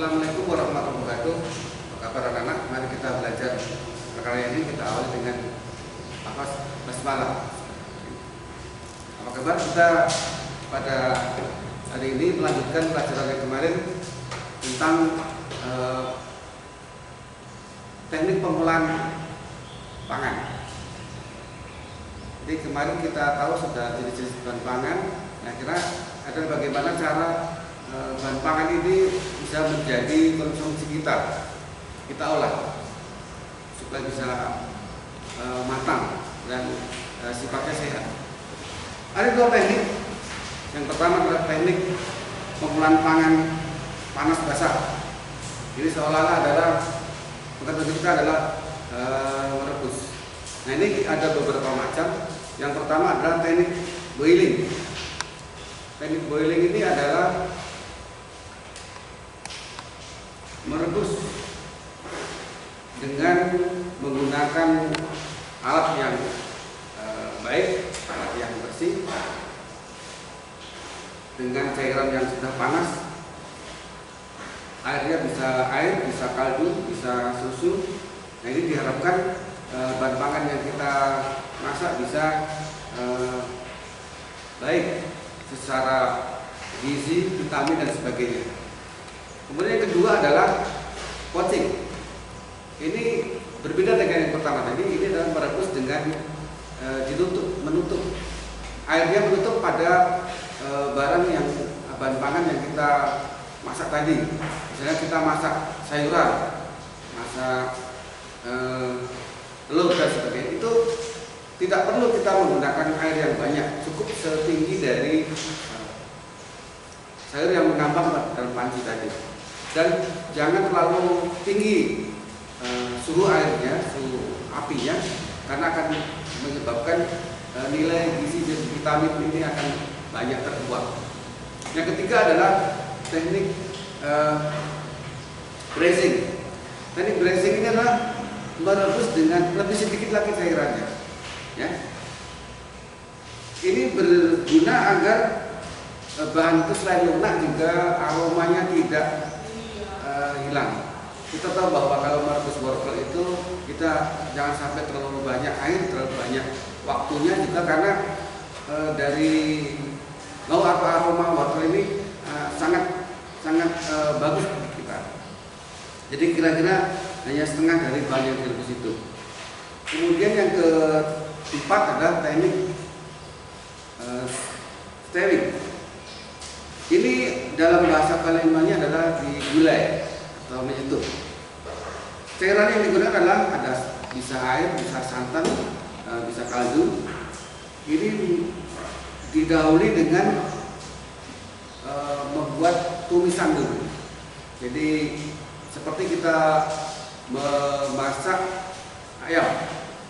Assalamualaikum warahmatullahi wabarakatuh. Apa kabar anak-anak? Mari kita belajar perkara ini. Kita awali dengan basmalah. Apa kabar? Kita pada hari ini melanjutkan pelajaran yang kemarin tentang teknik pengolahan pangan. Jadi kemarin kita tahu sudah jenis-jenis bahan pangan. Nah, kira ada bagaimana cara bahan pangan ini bisa menjadi konsumsi kita olah supaya bisa matang dan sifatnya sehat. Ada dua teknik. Yang pertama adalah teknik pengolahan pangan panas basah. Jadi seolah-olah adalah metode kita adalah merebus. Nah, ini ada beberapa macam. Yang pertama adalah teknik boiling. Teknik boiling ini adalah merebus dengan menggunakan alat yang baik, alat yang bersih, dengan cairan yang sudah panas. Airnya bisa air, bisa kaldu, bisa susu. Nah, ini diharapkan bahan pangan yang kita masak bisa baik secara gizi, vitamin dan sebagainya. Kemudian yang kedua adalah poaching. Ini berbeda dengan yang pertama tadi. Ini adalah merebus dengan menutup airnya, menutup pada barang yang bahan pangan yang kita masak tadi. Misalnya kita masak sayuran, masak telur dan sebagainya, itu tidak perlu kita menggunakan air yang banyak, cukup setinggi dari sayur yang mengambang dalam panci tadi. Dan jangan terlalu tinggi suhu airnya, suhu apinya, karena akan menyebabkan nilai gizi dan vitamin ini akan banyak terbuang. Yang ketiga adalah teknik braising. Teknik braising ini adalah merebus dengan lebih sedikit lagi cairannya. Ya. Ini berguna agar bahan itu selain lunak juga aromanya tidak hilang. Kita tahu bahwa kalau merebus wortel itu kita jangan sampai terlalu banyak air, terlalu banyak waktunya juga, karena dari bau atau aroma wortel ini sangat bagus bagi kita. Jadi kira-kira hanya setengah dari bahan yang direbus itu. Kemudian yang keempat adalah teknik stirring. Ini dalam bahasa Palembangnya adalah digulai atau menyeduh. Cairan yang digunakan adalah bisa air, bisa santan, bisa kaldu. Ini didahului dengan membuat tumisan dulu. Jadi seperti kita memasak ayam.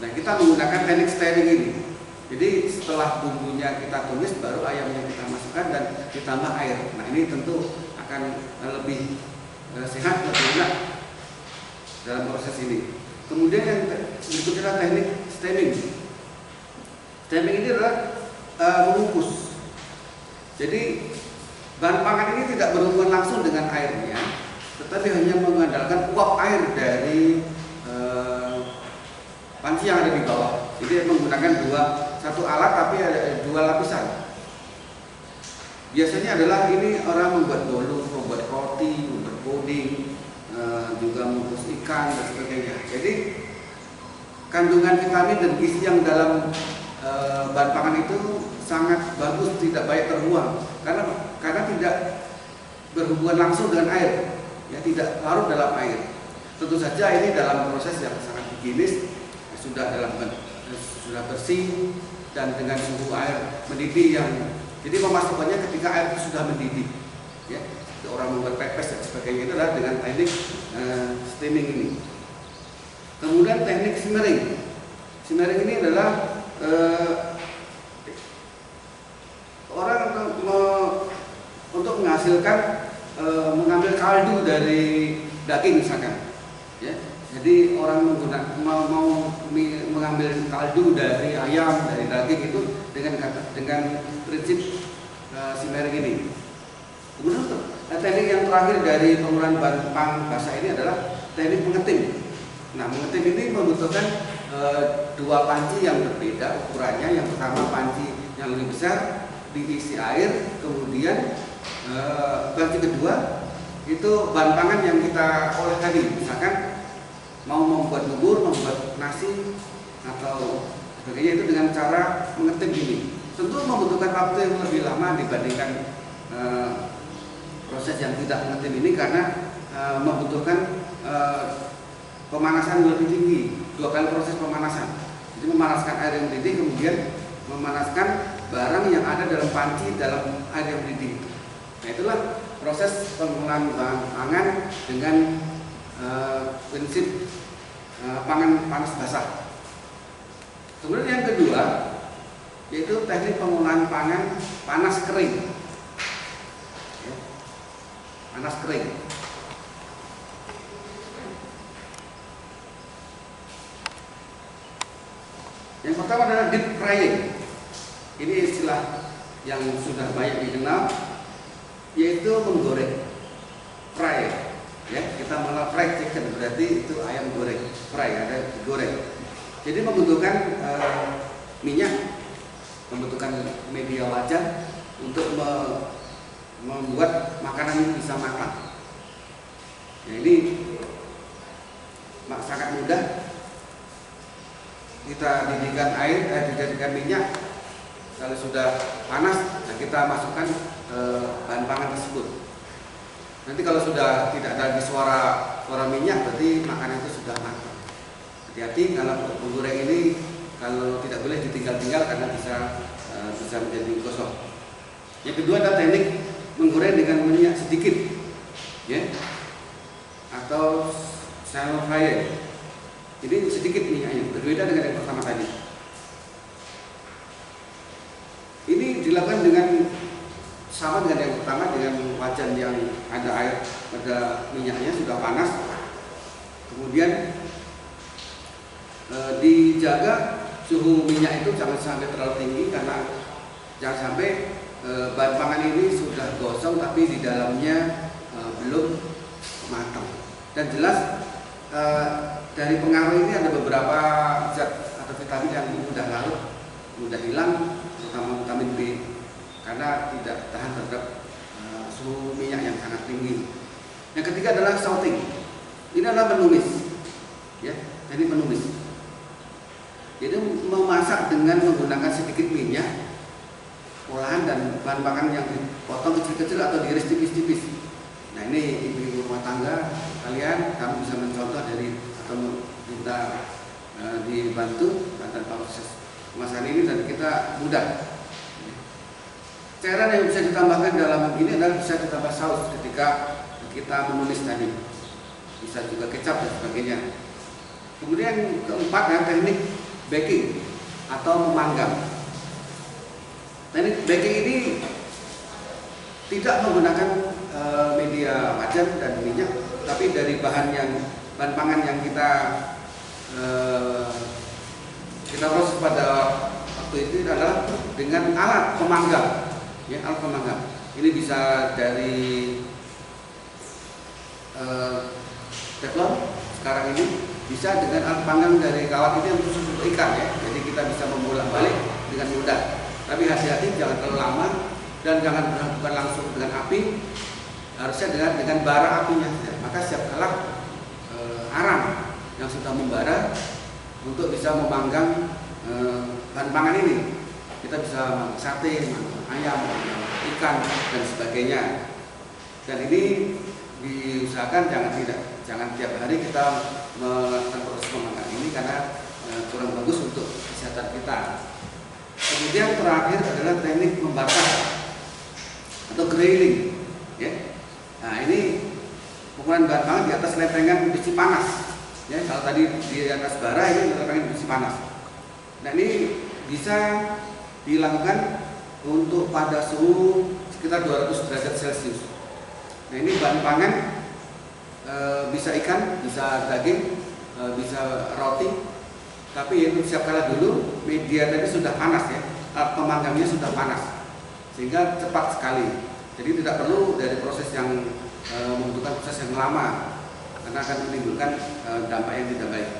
Nah, kita menggunakan teknik stirring ini. Jadi setelah bumbunya kita tumis, baru ayamnya kita masukkan dan ditambah air. Nah, ini tentu akan lebih sehat, lebih enak dalam proses ini. Kemudian yang berikutnya adalah teknik stemming. Stemming ini adalah mengukus. Jadi bahan pangan ini tidak berhubungan langsung dengan airnya, tetapi hanya mengandalkan uap air dari panci yang ada di bawah. Jadi menggunakan satu alat tapi ada dua lapisan. Biasanya adalah ini orang membuat bolu, membuat roti, membuat puding, juga mengukus ikan dan sebagainya. Jadi kandungan vitamin dan gizi yang dalam bahan pangan itu sangat bagus, tidak banyak terbuang karena tidak berhubungan langsung dengan air, ya, tidak larut dalam air. Tentu saja ini dalam proses yang sangat higienis, sudah bersih dan dengan suhu air mendidih yang, jadi pemasukannya ketika air itu sudah mendidih, ya, orang membuat pepes dan sebagainya, itu adalah dengan teknik steaming ini. Kemudian teknik simmering. Simmering ini adalah orang untuk menghasilkan mengambil kaldu dari daging misalkan, ya. Jadi orang mau mengambil kaldu dari ayam, dari daging itu dengan prinsip simmering ini. Kemudian teknik yang terakhir dari penggunaan bahan pang basah ini adalah teknik mengetim. Nah, mengetim ini membutuhkan dua panci yang berbeda ukurannya. Yang pertama panci yang lebih besar diisi air, kemudian panci kedua itu bahan pangan yang kita olah tadi. Misalkan mau membuat bubur, membuat nasi atau sebagainya, itu dengan cara mengetim ini. Tentu membutuhkan waktu yang lebih lama dibandingkan proses yang tidak mengetim ini, karena membutuhkan pemanasan yang lebih tinggi, 2 kali proses pemanasan. Jadi memanaskan air yang mendidih, kemudian memanaskan barang yang ada dalam panci dalam air yang mendidih. Nah, itulah proses pengolahan bahan pangan dengan prinsip pangan panas basah. Kemudian yang kedua yaitu teknik pengolahan pangan panas kering. Ya, panas kering. Yang pertama adalah deep frying. Ini istilah yang sudah banyak dikenal, yaitu menggoreng, fry. Ya, kita malah fried chicken, berarti itu ayam goreng, fry, ada digoreng. Jadi membutuhkan minyak, membutuhkan media wajan untuk membuat makanan ini bisa matang. Ya, ini sangat mudah. Kita didihkan air, dijadikan minyak. Kalau sudah panas, nah kita masukkan bahan pangan tersebut. Nanti kalau sudah tidak ada lagi suara minyak, berarti makanan itu sudah matang. Hati-hati kalau menggoreng ini, kalau tidak boleh ditinggal-tinggal karena bisa menjadi gosong. Yang kedua adalah teknik menggoreng dengan minyak sedikit, ya, atau shallow frying. Ini sedikit minyaknya, berbeda dengan yang pertama tadi. Ini dilakukan dengan sama dengan yang pertama, dengan wajan yang ada air, ada minyaknya sudah panas. Kemudian dijaga suhu minyak itu jangan sampai terlalu tinggi, karena jangan sampai bahan pangan ini sudah gosong tapi di dalamnya belum matang. Dan jelas dari pengaruh ini ada beberapa zat atau vitamin yang mudah larut, mudah hilang, terutama vitamin B, karena tidak tahan terhadap suhu minyak yang sangat tinggi. Yang ketiga adalah sauting. Ini adalah menumis, ya, jadi menumis. Jadi memasak dengan menggunakan sedikit minyak olahan dan bahan pangan yang dipotong kecil-kecil atau diiris tipis-tipis. Nah, ini ibu rumah tangga kalian, kamu bisa mencontoh dari atau minta dibantu dalam proses pemasakan ini, dan kita mudah. Cairan yang bisa ditambahkan dalam ini adalah bisa ditambah saus ketika kita menumis tadi, bisa juga kecap dan sebagainya. Kemudian keempat ya, teknik baking atau memanggang. Teknik baking ini tidak menggunakan media wajan dan minyak, tapi dari bahan pangan yang kita proses pada waktu itu adalah dengan alat pemanggang. Ya, alat pemanggang ini bisa dari teflon sekarang ini, bisa dengan alat panggang dari kawat ini yang khusus untuk ikan, ya. Jadi kita bisa membolak-balik dengan mudah. Tapi hati-hati, jangan terlalu lama dan jangan bukan langsung dengan api, harusnya dengan bara apinya. Maka setiap kala arang yang sudah membara untuk bisa memanggang bahan pangan ini. Kita bisa sate, ayam, ikan dan sebagainya. Dan ini diusahakan jangan tiap hari kita melakukan proses pemanggangan ini, karena kurang bagus untuk kesehatan kita. Kemudian terakhir adalah teknik membakar atau grilling, ya. Nah, ini penggunaan bahan pangan di atas lempengan besi panas, ya. Kalau tadi di atas bara, ini lempengan besi panas. Nah, ini bisa dilakukan untuk pada suhu sekitar 200 derajat Celcius. Nah, ini bahan pangan bisa ikan, bisa daging, bisa roti. Tapi itu siap kalah dulu, media tadi sudah panas, ya, pemanggangnya sudah panas, sehingga cepat sekali. Jadi tidak perlu dari proses yang membutuhkan proses yang lama, karena akan menimbulkan dampak yang tidak baik.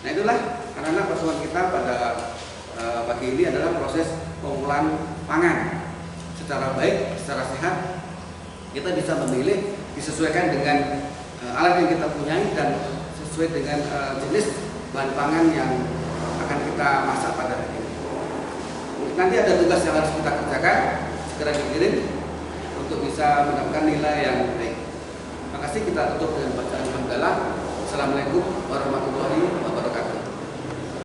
Nah itulah anak-anak persoalan kita pada pagi ini adalah proses pengolahan pangan secara baik, secara sehat. Kita bisa memilih disesuaikan dengan alat yang kita punyai dan sesuai dengan jenis bahan pangan yang akan kita masak pada hari ini. Nanti ada tugas yang harus kita kerjakan, segera dikirim untuk bisa mendapatkan nilai yang baik. Terima kasih, kita tutup dengan bacaan hamdalah. Assalamualaikum warahmatullahi wabarakatuh.